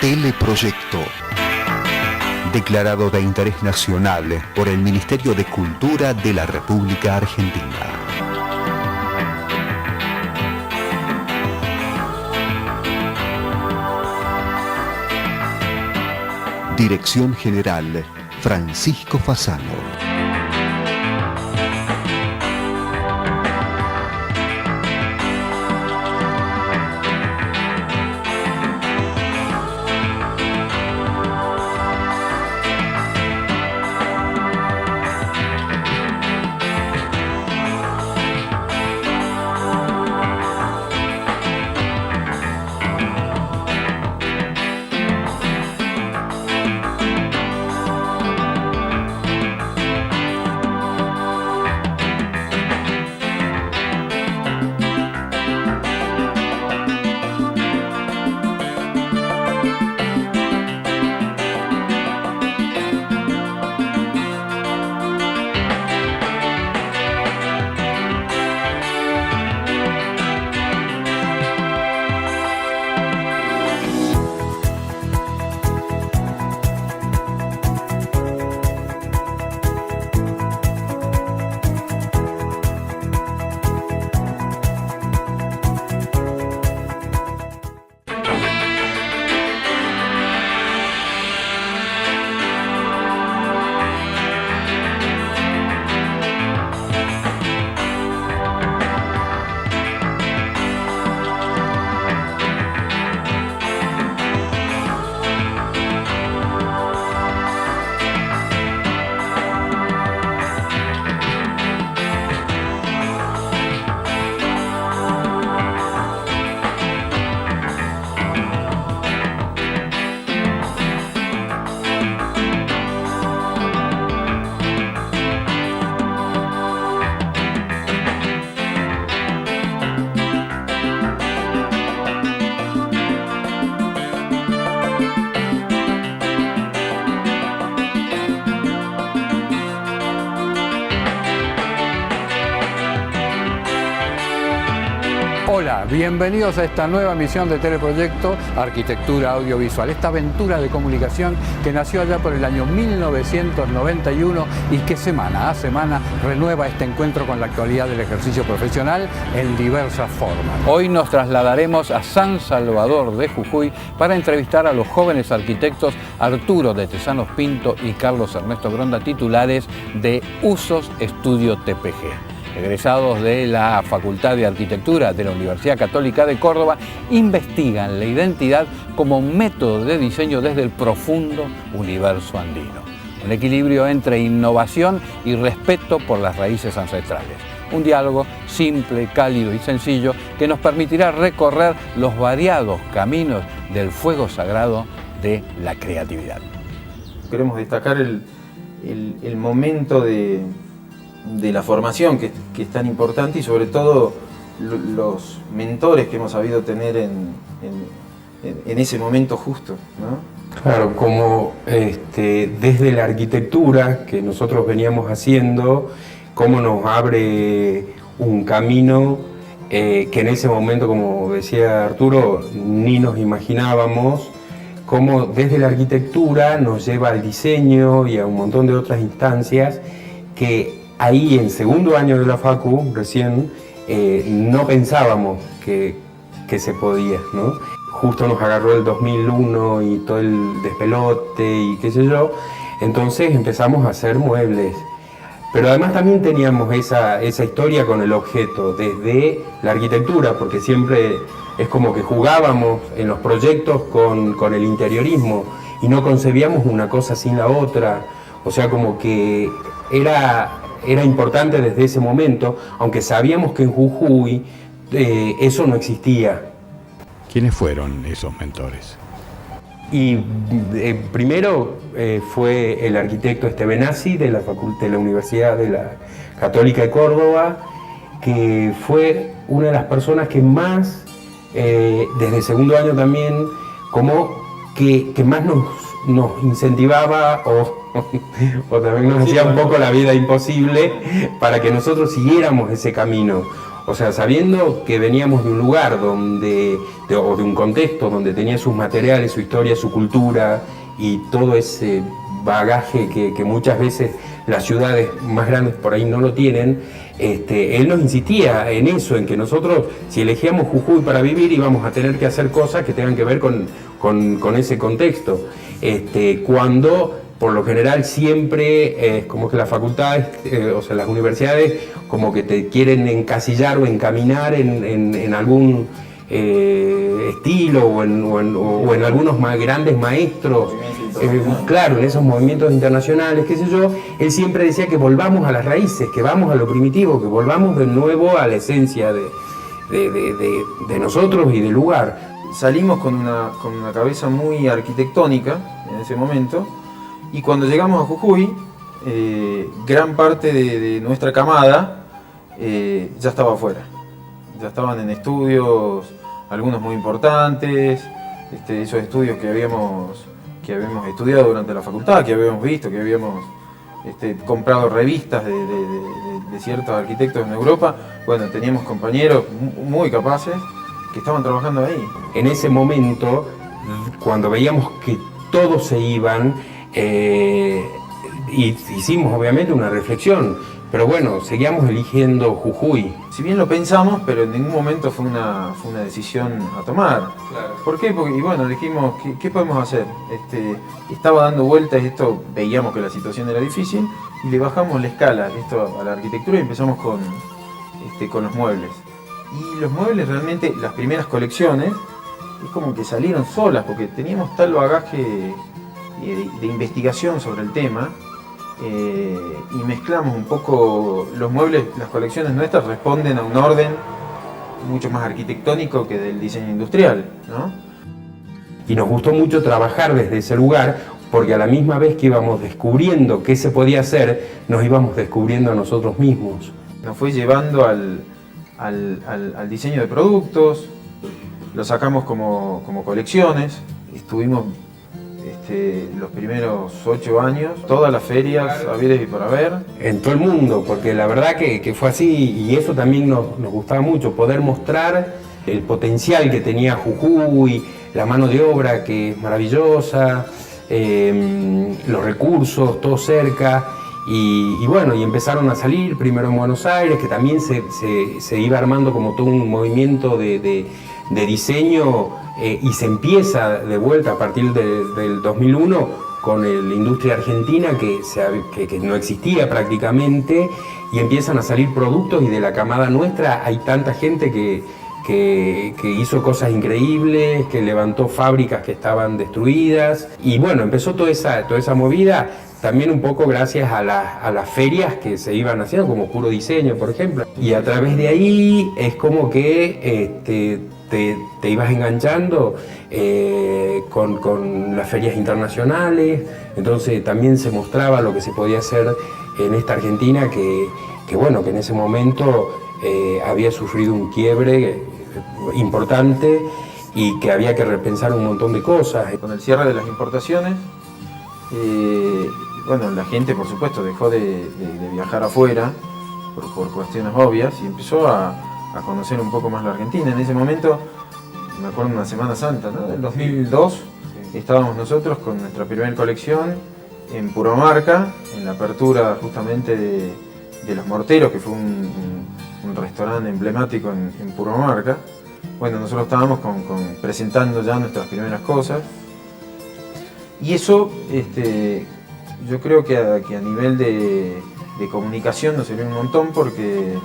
Teleproyecto. Declarado de interés nacional por el Ministerio de Cultura de la República Argentina. Dirección General, Francisco Fasano. Hola, bienvenidos a esta nueva emisión de Teleproyecto Arquitectura Audiovisual, esta aventura de comunicación que nació allá por el año 1991 y que semana a semana renueva este encuentro con la actualidad del ejercicio profesional en diversas formas. Hoy nos trasladaremos a San Salvador de Jujuy para entrevistar a los jóvenes arquitectos Arturo de Tesanos Pinto y Carlos Ernesto Gronda, titulares de Usos Estudio TPG. Egresados de la Facultad de Arquitectura de la Universidad Católica de Córdoba, investigan la identidad como método de diseño desde el profundo universo andino. Un equilibrio entre innovación y respeto por las raíces ancestrales. Un diálogo simple, cálido y sencillo que nos permitirá recorrer los variados caminos del fuego sagrado de la creatividad. Queremos destacar el momento de la formación que es tan importante y sobre todo los mentores que hemos sabido tener en ese momento justo, ¿no? Claro, como desde la arquitectura que nosotros veníamos haciendo, cómo nos abre un camino que en ese momento, como decía Arturo, ni nos imaginábamos, cómo desde la arquitectura nos lleva al diseño y a un montón de otras instancias que ahí en segundo año de la Facu, recién, no pensábamos que se podía, ¿no? Justo nos agarró el 2001 y todo el despelote y qué sé yo, entonces empezamos a hacer muebles. Pero además también teníamos esa historia con el objeto, desde la arquitectura, porque siempre es como que jugábamos en los proyectos con el interiorismo y no concebíamos una cosa sin la otra, o sea, como que era importante desde ese momento, aunque sabíamos que en Jujuy eso no existía. ¿Quiénes fueron esos mentores? Y primero fue el arquitecto Estebenazzi de la Universidad de la Católica de Córdoba, que fue una de las personas que más, desde segundo año también, como que más nos incentivaba o también nos hacía un poco la vida imposible para que nosotros siguiéramos ese camino. O sea, sabiendo que veníamos de un lugar o de un contexto donde tenía sus materiales, su historia, su cultura y todo ese bagaje que muchas veces las ciudades más grandes por ahí no lo tienen, él nos insistía en eso, en que nosotros, si elegíamos Jujuy para vivir, íbamos a tener que hacer cosas que tengan que ver con ese contexto. Cuando por lo general siempre es como que las facultades, o sea, las universidades, como que te quieren encasillar o encaminar en algún estilo o en algunos más grandes maestros, claro, en esos movimientos internacionales, qué sé yo. Él siempre decía que volvamos a las raíces, que vamos a lo primitivo, que volvamos de nuevo a la esencia de nosotros y del lugar. Salimos con una cabeza muy arquitectónica en ese momento, y cuando llegamos a Jujuy, gran parte de nuestra camada ya estaba afuera. Ya estaban en estudios, algunos muy importantes, esos estudios que habíamos estudiado durante la facultad, que habíamos visto, que habíamos comprado revistas de ciertos arquitectos en Europa. Bueno, teníamos compañeros muy capaces que estaban trabajando ahí. En ese momento, cuando veíamos que todos se iban, hicimos obviamente una reflexión, pero bueno, seguíamos eligiendo Jujuy. Si bien lo pensamos, pero en ningún momento fue una decisión a tomar. Claro. ¿Por qué? Porque, y bueno, dijimos, ¿qué podemos hacer? Estaba dando vueltas, veíamos que la situación era difícil, y le bajamos la escala a la arquitectura y empezamos con los muebles. Y los muebles realmente, las primeras colecciones, es como que salieron solas, porque teníamos tal bagaje de investigación sobre el tema, y mezclamos un poco los muebles. Las colecciones nuestras responden a un orden mucho más arquitectónico que del diseño industrial, ¿no? Y nos gustó mucho trabajar desde ese lugar, porque a la misma vez que íbamos descubriendo qué se podía hacer, nos íbamos descubriendo a nosotros mismos. Nos fue llevando al diseño de productos, lo sacamos como colecciones, estuvimos los primeros 8 años, todas las ferias habidas y por haber. En todo el mundo, porque la verdad que fue así, y eso también nos gustaba mucho, poder mostrar el potencial que tenía Jujuy, la mano de obra que es maravillosa, los recursos, todo cerca. Y bueno, y empezaron a salir primero en Buenos Aires, que también se iba armando como todo un movimiento de diseño, y se empieza de vuelta a partir del 2001 con la industria argentina que no existía prácticamente, y empiezan a salir productos, y de la camada nuestra hay tanta gente que hizo cosas increíbles, que levantó fábricas que estaban destruidas, y bueno, empezó toda esa movida. También un poco gracias a las ferias que se iban haciendo, como Puro Diseño, por ejemplo. Y a través de ahí es como que te ibas enganchando con las ferias internacionales. Entonces también se mostraba lo que se podía hacer en esta Argentina, que bueno, que en ese momento había sufrido un quiebre importante y que había que repensar un montón de cosas. Con el cierre de las importaciones, bueno, la gente, por supuesto, dejó de viajar afuera por cuestiones obvias, y empezó a conocer un poco más la Argentina. En ese momento, me acuerdo de una Semana Santa, ¿no? Del 2002, estábamos nosotros con nuestra primera colección en Puromarca, en la apertura justamente de Los Morteros, que fue un restaurante emblemático en Puromarca. Bueno, nosotros estábamos presentando ya nuestras primeras cosas, y eso, yo creo que a nivel de comunicación nos sirvió un montón, porque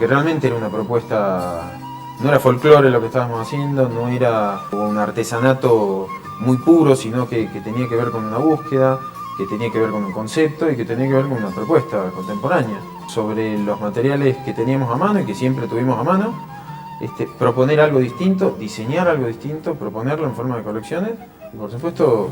realmente era una propuesta, no era folclore lo que estábamos haciendo, no era un artesanato muy puro, sino que tenía que ver con una búsqueda, que tenía que ver con un concepto y que tenía que ver con una propuesta contemporánea sobre los materiales que teníamos a mano y que siempre tuvimos a mano. Proponer algo distinto, diseñar algo distinto, proponerlo en forma de colecciones y, por supuesto,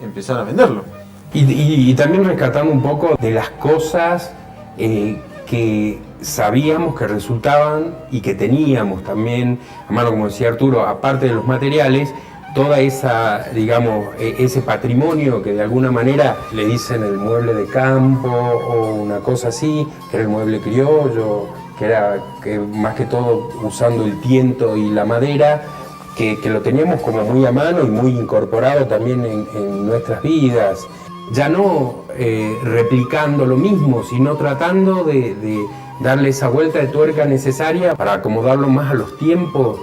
empezar a venderlo. Y también rescatando un poco de las cosas que sabíamos que resultaban y que teníamos también a mano, como decía Arturo, aparte de los materiales, toda esa, digamos, ese patrimonio que de alguna manera le dicen el mueble de campo o una cosa así, que era el mueble criollo. que era más que todo usando el tiento y la madera, que lo teníamos como muy a mano y muy incorporado también en nuestras vidas. Ya no replicando lo mismo, sino tratando de darle esa vuelta de tuerca necesaria para acomodarlo más a los tiempos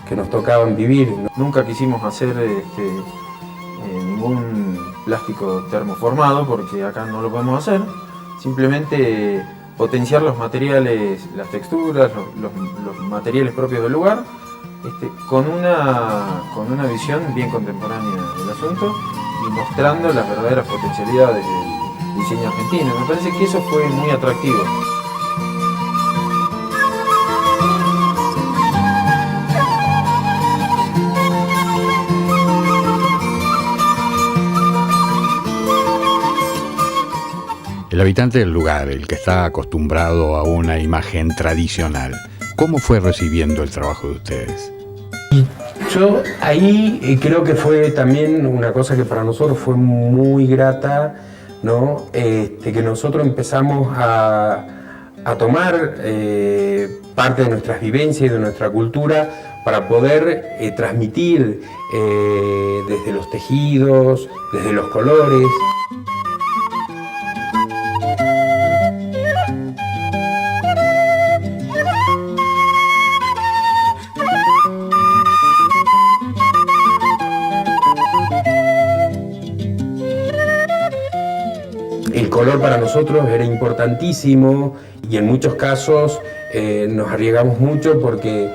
que nos tocaban vivir, ¿no? Nunca quisimos hacer ningún plástico termoformado porque acá no lo podemos hacer. Simplemente potenciar los materiales, las texturas, los materiales propios del lugar, con una visión bien contemporánea del asunto y mostrando las verdaderas potencialidades del diseño argentino. Me parece que eso fue muy atractivo. El habitante del lugar, el que está acostumbrado a una imagen tradicional, ¿cómo fue recibiendo el trabajo de ustedes? Yo ahí creo que fue también una cosa que para nosotros fue muy grata, ¿no? Que nosotros empezamos a tomar parte de nuestras vivencias y de nuestra cultura para poder transmitir desde los tejidos, desde los colores. El color para nosotros era importantísimo y en muchos casos nos arriesgamos mucho porque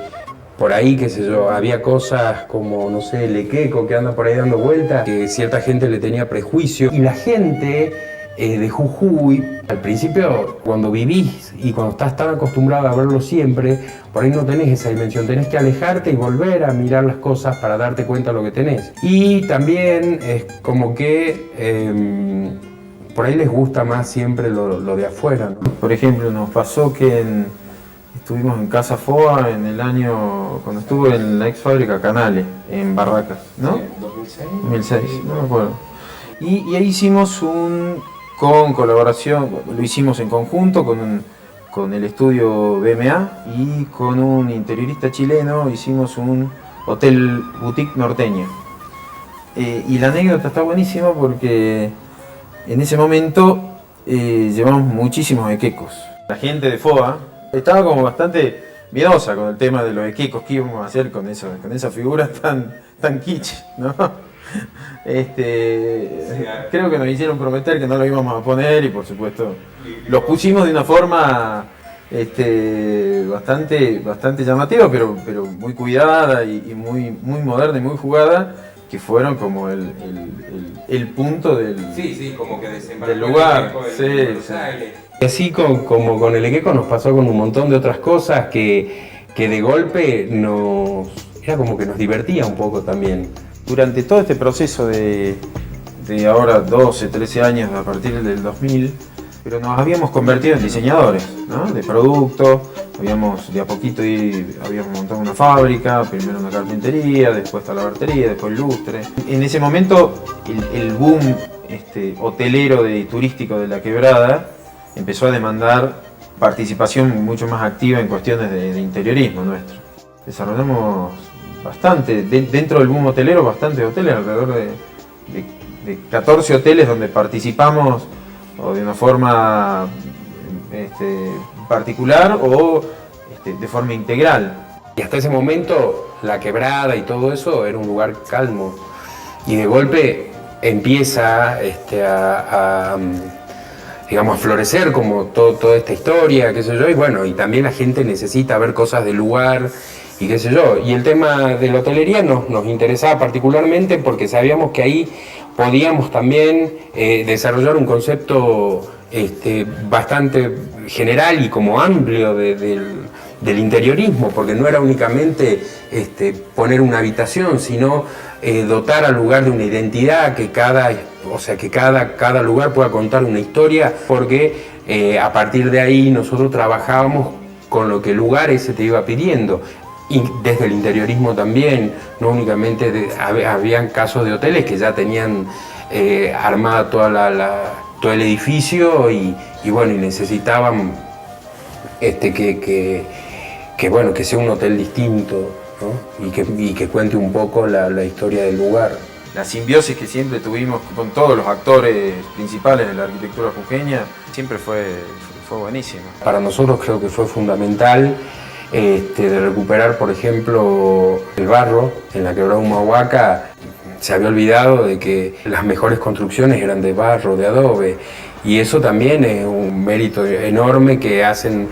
por ahí, qué sé yo, había cosas como, no sé, el equeco que anda por ahí dando vueltas, que cierta gente le tenía prejuicio. Y la gente de Jujuy, al principio, cuando vivís y cuando estás tan acostumbrado a verlo siempre, por ahí no tenés esa dimensión, tenés que alejarte y volver a mirar las cosas para darte cuenta de lo que tenés. Y también es como que por ahí les gusta más siempre lo de afuera, ¿no? Por ejemplo, nos pasó que estuvimos en Casa Foa en el año, cuando estuve en la ex fábrica Canale, en Barracas, ¿no? Sí, 2006. 2006, no me acuerdo. Y ahí hicimos con colaboración, lo hicimos en conjunto con el estudio BMA y con un interiorista chileno, hicimos un hotel boutique norteño. Y la anécdota está buenísima porque en ese momento llevamos muchísimos equecos. La gente de FOA estaba como bastante miedosa con el tema de los equecos, que íbamos a hacer con esa figura tan kitsch, ¿no? Creo que nos hicieron prometer que no lo íbamos a poner y por supuesto los pusimos de una forma bastante llamativa, pero muy cuidada y muy moderna y muy jugada, que fueron como el punto del lugar. Y así como con el equeco nos pasó con un montón de otras cosas que de golpe era como que nos divertía un poco también. Durante todo este proceso de ahora 12, 13 años a partir del 2000, pero nos habíamos convertido en diseñadores, ¿no? De producto, de a poquito habíamos montado una fábrica, primero una carpintería, después talabartería, después lustre. En ese momento el boom hotelero y turístico de la Quebrada empezó a demandar participación mucho más activa en cuestiones de interiorismo nuestro. Desarrollamos bastante, dentro del boom hotelero, bastantes hoteles, alrededor de 14 hoteles donde participamos o de una forma particular o de forma integral. Y hasta ese momento la Quebrada y todo eso era un lugar calmo y de golpe empieza digamos, a florecer como toda esta historia, qué sé yo, y bueno, y también la gente necesita ver cosas del lugar y qué sé yo. Y el tema de la hotelería nos interesaba particularmente porque sabíamos que ahí podíamos también desarrollar un concepto bastante general y como amplio del interiorismo, porque no era únicamente poner una habitación, sino dotar al lugar de una identidad, que cada lugar pueda contar una historia, porque a partir de ahí nosotros trabajábamos con lo que el lugar ese te iba pidiendo. Y desde el interiorismo también, no únicamente habían casos de hoteles que ya tenían armada todo el edificio y bueno, y necesitaban bueno, que sea un hotel distinto, ¿no? y que cuente un poco la historia del lugar. La simbiosis que siempre tuvimos con todos los actores principales de la arquitectura jujeña siempre fue buenísima. Para nosotros creo que fue fundamental de recuperar, por ejemplo, el barro en la quebrada Humahuaca. Se había olvidado de que las mejores construcciones eran de barro, de adobe, y eso también es un mérito enorme que hacen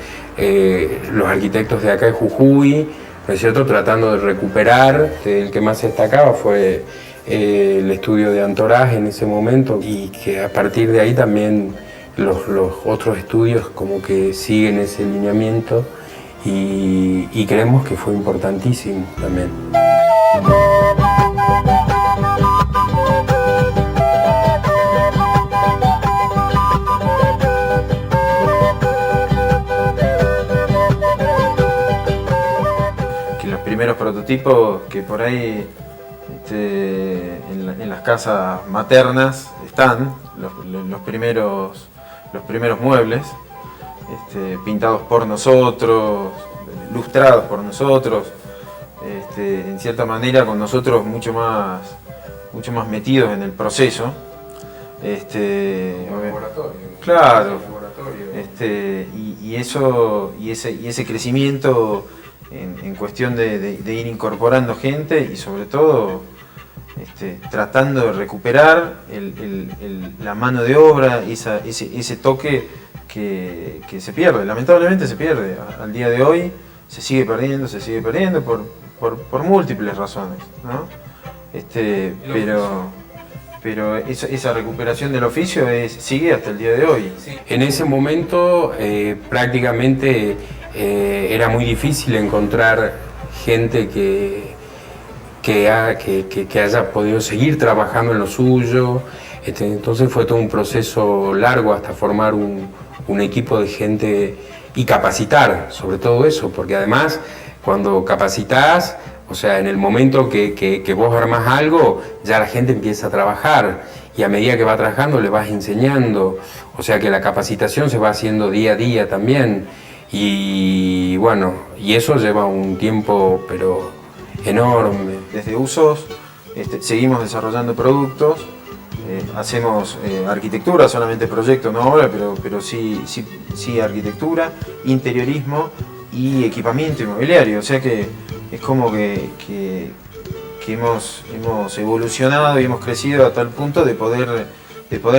los arquitectos de acá de Jujuy, ¿no es cierto?, tratando de recuperar. El que más se destacaba fue el estudio de Antoraj en ese momento, y que a partir de ahí también los otros estudios como que siguen ese lineamiento, y creemos que fue importantísimo también. Que los primeros prototipos que por ahí en las casas maternas están, los primeros muebles, pintados por nosotros, lustrados por nosotros, en cierta manera con nosotros mucho más metidos en el proceso. Claro, y ese crecimiento en cuestión de ir incorporando gente, y sobre todo tratando de recuperar la mano de obra, ese toque que se pierde, lamentablemente se pierde. Al día de hoy se sigue perdiendo por múltiples razones, ¿no? Pero esa recuperación del oficio sigue hasta el día de hoy. En ese momento prácticamente era muy difícil encontrar gente que haya podido seguir trabajando en lo suyo. Entonces fue todo un proceso largo hasta formar un equipo de gente y capacitar sobre todo eso, porque además cuando capacitas, o sea, en el momento que vos armás algo, ya la gente empieza a trabajar, y a medida que va trabajando le vas enseñando, o sea que la capacitación se va haciendo día a día también, y bueno, y eso lleva un tiempo pero enorme. Desde usos seguimos desarrollando productos, hacemos arquitectura, solamente proyecto, no obra, pero sí arquitectura, interiorismo y equipamiento inmobiliario, o sea que es como que hemos evolucionado y hemos crecido a tal punto de poder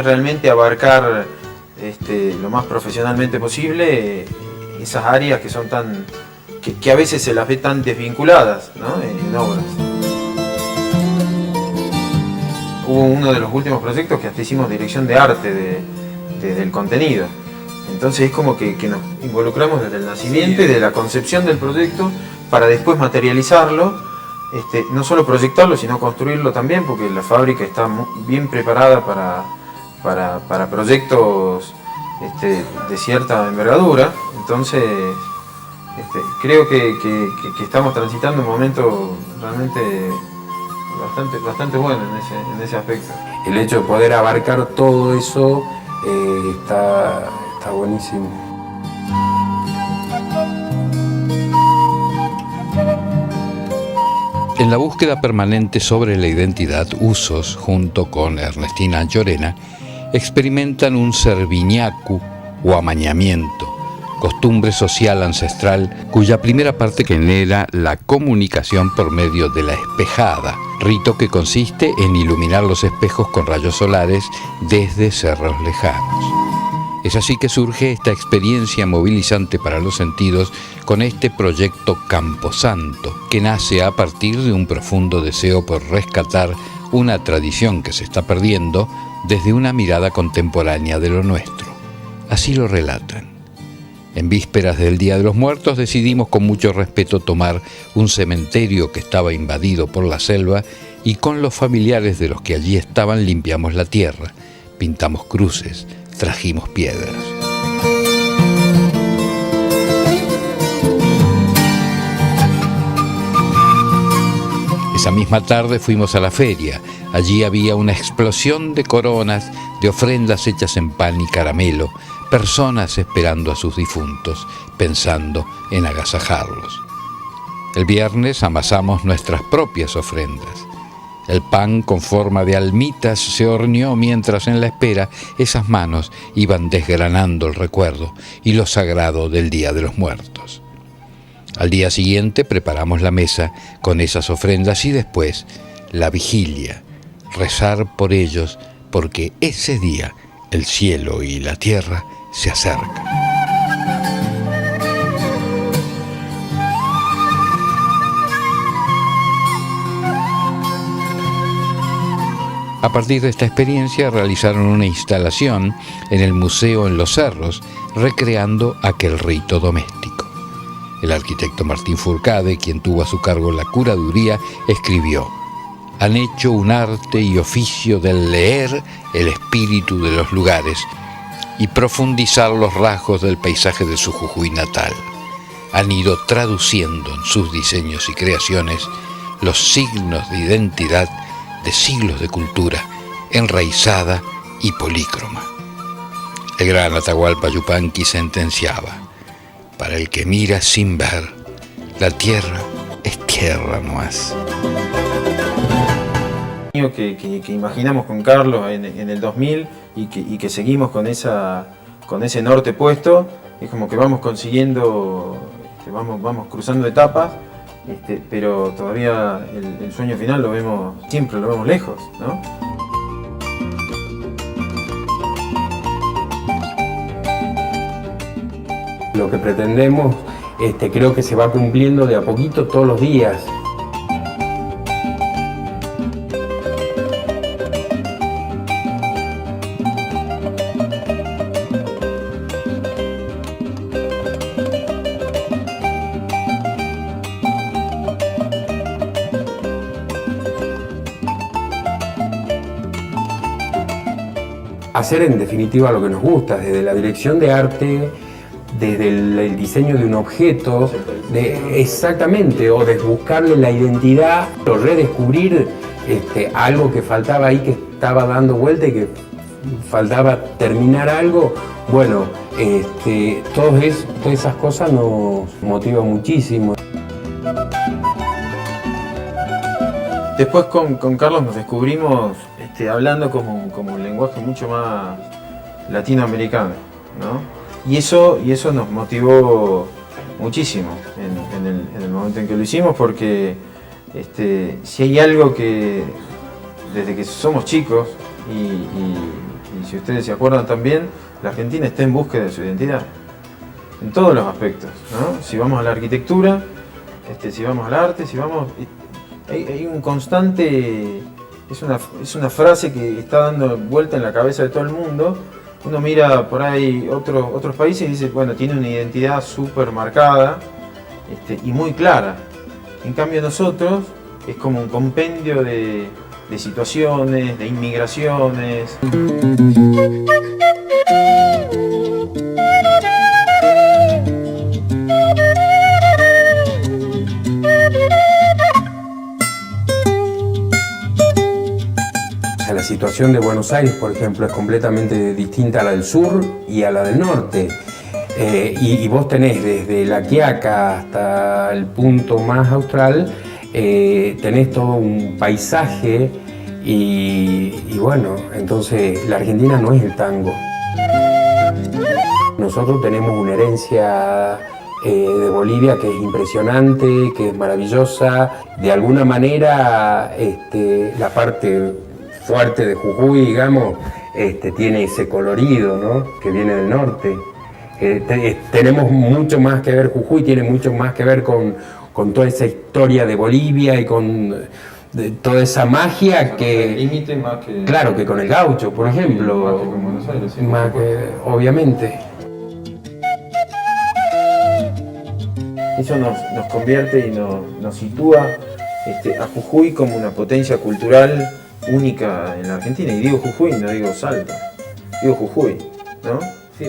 realmente abarcar lo más profesionalmente posible esas áreas que son que a veces se las ve tan desvinculadas, ¿no?, en obras. Hubo uno de los últimos proyectos que hasta hicimos dirección de arte del contenido. Entonces es como que nos involucramos desde el nacimiento y de la concepción del proyecto para después materializarlo, no solo proyectarlo, sino construirlo también, porque la fábrica está bien preparada para proyectos de cierta envergadura. Entonces creo que estamos transitando un momento realmente bastante bueno en ese aspecto. El hecho de poder abarcar todo eso está buenísimo. En la búsqueda permanente sobre la identidad, Usos, junto con Ernestina Llorena, experimentan un serviñacu o amañamiento, costumbre social ancestral cuya primera parte genera la comunicación por medio de la espejada, rito que consiste en iluminar los espejos con rayos solares desde cerros lejanos. Es así que surge esta experiencia movilizante para los sentidos con este proyecto Camposanto, que nace a partir de un profundo deseo por rescatar una tradición que se está perdiendo desde una mirada contemporánea de lo nuestro. Así lo relatan. En vísperas del Día de los Muertos decidimos con mucho respeto tomar un cementerio que estaba invadido por la selva y con los familiares de los que allí estaban limpiamos la tierra, pintamos cruces, trajimos piedras. Esa misma tarde fuimos a la feria. Allí había una explosión de coronas, de ofrendas hechas en pan y caramelo, personas esperando a sus difuntos, pensando en agasajarlos. El viernes amasamos nuestras propias ofrendas. El pan con forma de almitas se horneó mientras en la espera esas manos iban desgranando el recuerdo y lo sagrado del Día de los Muertos. Al día siguiente preparamos la mesa con esas ofrendas y después la vigilia, rezar por ellos porque ese día el cielo y la tierra se acercan. A partir de esta experiencia realizaron una instalación en el museo en Los Cerros, recreando aquel rito doméstico. El arquitecto Martín Fourcade, quien tuvo a su cargo la curaduría, escribió: «Han hecho un arte y oficio del leer el espíritu de los lugares y profundizar los rasgos del paisaje de su Jujuy natal. Han ido traduciendo en sus diseños y creaciones los signos de identidad de siglos de cultura enraizada y polícroma». El gran Atahualpa Yupanqui sentenciaba: «Para el que mira sin ver, la tierra es tierra nomás». Que imaginamos con Carlos en el 2000 y que seguimos con ese norte puesto, es como que vamos consiguiendo, vamos cruzando etapas. Pero todavía el sueño final siempre lo vemos lejos, ¿no? Lo que pretendemos, creo que se va cumpliendo de a poquito todos los días. Hacer en definitiva lo que nos gusta, desde la dirección de arte, desde el diseño de un objeto, exactamente, o de buscarle la identidad, o redescubrir algo que faltaba ahí, que estaba dando vuelta y que faltaba terminar algo. Bueno, todas esas cosas nos motivan muchísimo. Después con Carlos nos descubrimos hablando como un lenguaje mucho más latinoamericano, ¿no? Y eso nos motivó muchísimo en el momento en que lo hicimos, porque si hay algo que desde que somos chicos y si ustedes se acuerdan también, la Argentina está en búsqueda de su identidad en todos los aspectos, ¿no? Si vamos a la arquitectura, si vamos al arte, hay un constante. Es una frase que está dando vuelta en la cabeza de todo el mundo. Uno mira por ahí otros países y dice, bueno, tiene una identidad súper marcada y muy clara. En cambio nosotros es como un compendio de situaciones, de inmigraciones. La situación de Buenos Aires, por ejemplo, es completamente distinta a la del sur y a la del norte. Y vos tenés desde La Quiaca hasta el punto más austral, tenés todo un paisaje y bueno, entonces la Argentina no es el tango. Nosotros tenemos una herencia de Bolivia que es impresionante, que es maravillosa. De alguna manera, la parte fuerte de Jujuy, digamos, tiene ese colorido, ¿no?, que viene del norte. Tenemos mucho más que ver, Jujuy tiene mucho más que ver con toda esa historia de Bolivia y con toda esa magia que... Límite más que... Claro, que con el gaucho, por ejemplo. Más que con Buenos Aires, sí, más que, obviamente. Eso nos convierte y nos sitúa a Jujuy como una potencia cultural única en la Argentina. Y digo Jujuy, no digo Salta, digo Jujuy, ¿no? Sí.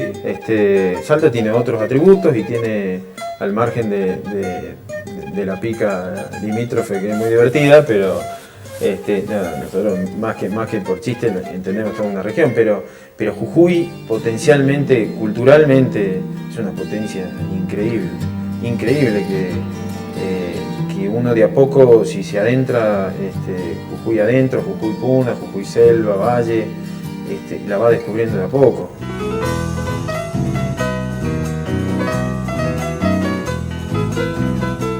Salta tiene otros atributos y tiene, al margen de de la pica limítrofe, que es muy divertida, pero nada, nosotros más que por chiste entendemos toda una región, pero Jujuy potencialmente, culturalmente, es una potencia increíble que uno de a poco, si se adentra Jujuy adentro, Jujuy Puna, Jujuy Selva, Valle, la va descubriendo de a poco.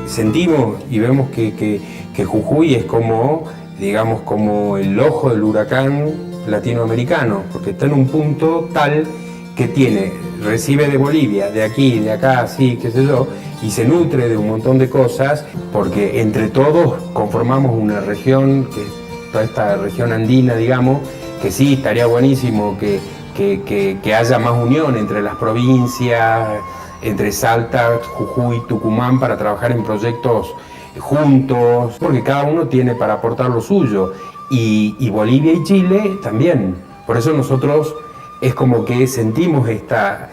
Sentimos y vemos que Jujuy es como, digamos, como el ojo del huracán latinoamericano, porque está en un punto tal que recibe de Bolivia, de aquí, de acá, así, qué sé yo, y se nutre de un montón de cosas, porque entre todos conformamos una región, toda esta región andina, digamos, que sí, estaría buenísimo que haya más unión entre las provincias, entre Salta, Jujuy, Tucumán, para trabajar en proyectos juntos, porque cada uno tiene para aportar lo suyo, y Bolivia y Chile también. Por eso nosotros es como que sentimos esta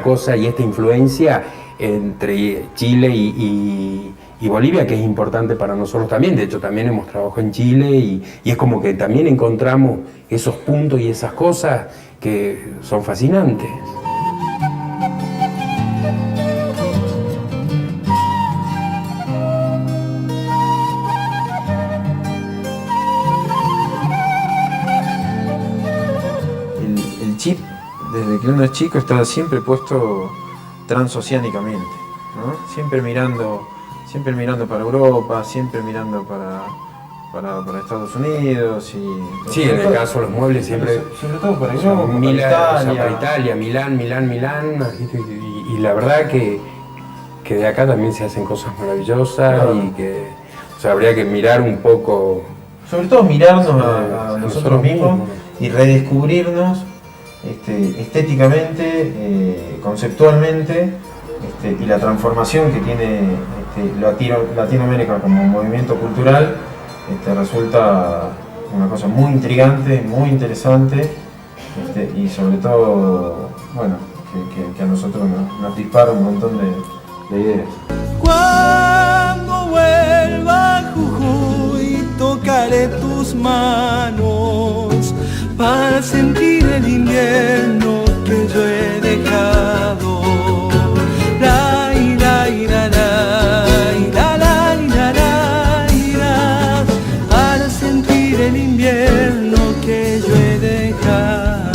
cosa y esta influencia entre Chile y Bolivia, que es importante para nosotros también. De hecho, también hemos trabajado en Chile y es como que también encontramos esos puntos y esas cosas que son fascinantes. El chip, desde que uno es chico, está siempre puesto transoceánicamente, ¿no? Siempre mirando para Europa, siempre mirando para Estados Unidos y... Sí, en el caso de los muebles siempre... Sobre todo para Europa, para Italia, Milán, y la verdad que de acá también se hacen cosas maravillosas, claro. Y que, o sea, habría que mirar un poco... Sobre todo mirarnos a nosotros mismos y redescubrirnos estéticamente, conceptualmente, y la transformación que tiene Latinoamérica como movimiento cultural resulta una cosa muy intrigante, muy interesante, y sobre todo, bueno, que a nosotros nos dispara un montón de ideas. Cuando vuelva a Jujuy, tocaré tus manos para sentir el invierno que yo he dejado. Para sentir el invierno que yo he dejado.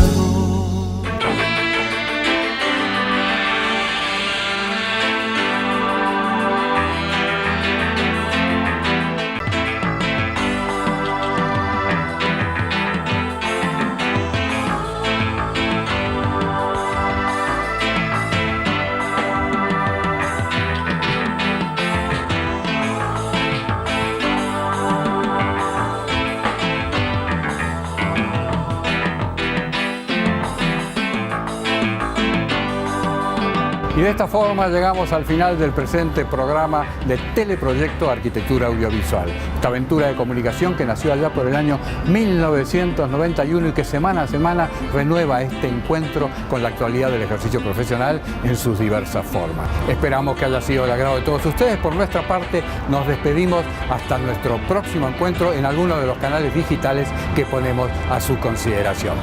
Y de esta forma llegamos al final del presente programa de Teleproyecto Arquitectura Audiovisual. Esta aventura de comunicación que nació allá por el año 1991 y que semana a semana renueva este encuentro con la actualidad del ejercicio profesional en sus diversas formas. Esperamos que haya sido del agrado de todos ustedes. Por nuestra parte, nos despedimos hasta nuestro próximo encuentro en alguno de los canales digitales que ponemos a su consideración.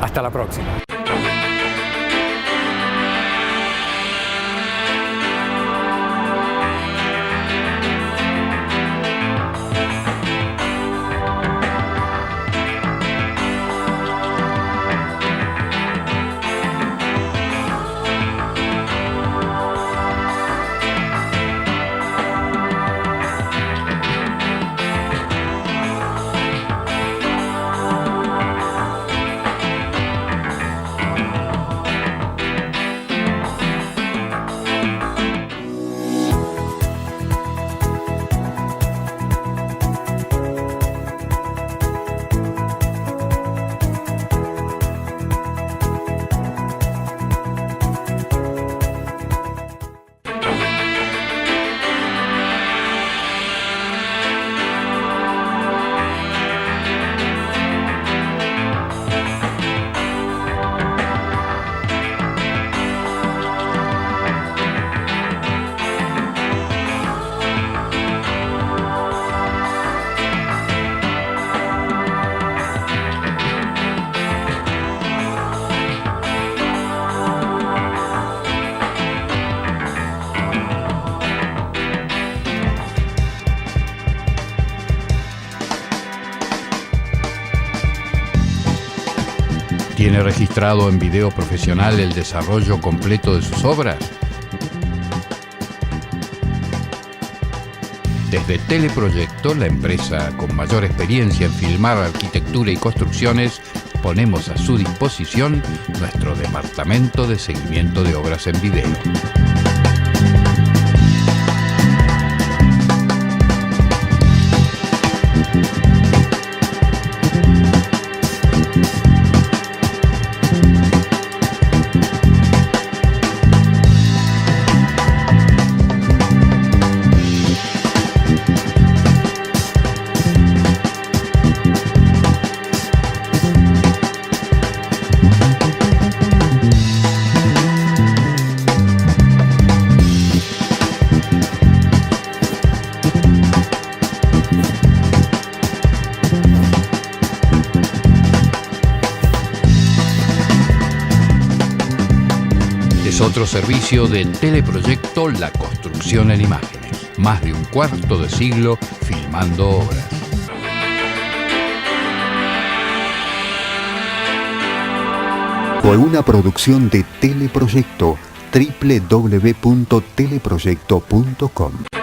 Hasta la próxima. ¿Tiene registrado en video profesional el desarrollo completo de sus obras? Desde Teleproyecto, la empresa con mayor experiencia en filmar arquitectura y construcciones, ponemos a su disposición nuestro departamento de seguimiento de obras en video. Es otro servicio de Teleproyecto, la construcción en imágenes. Más de un cuarto de siglo filmando obras. Fue una producción de Teleproyecto, www.teleproyecto.com.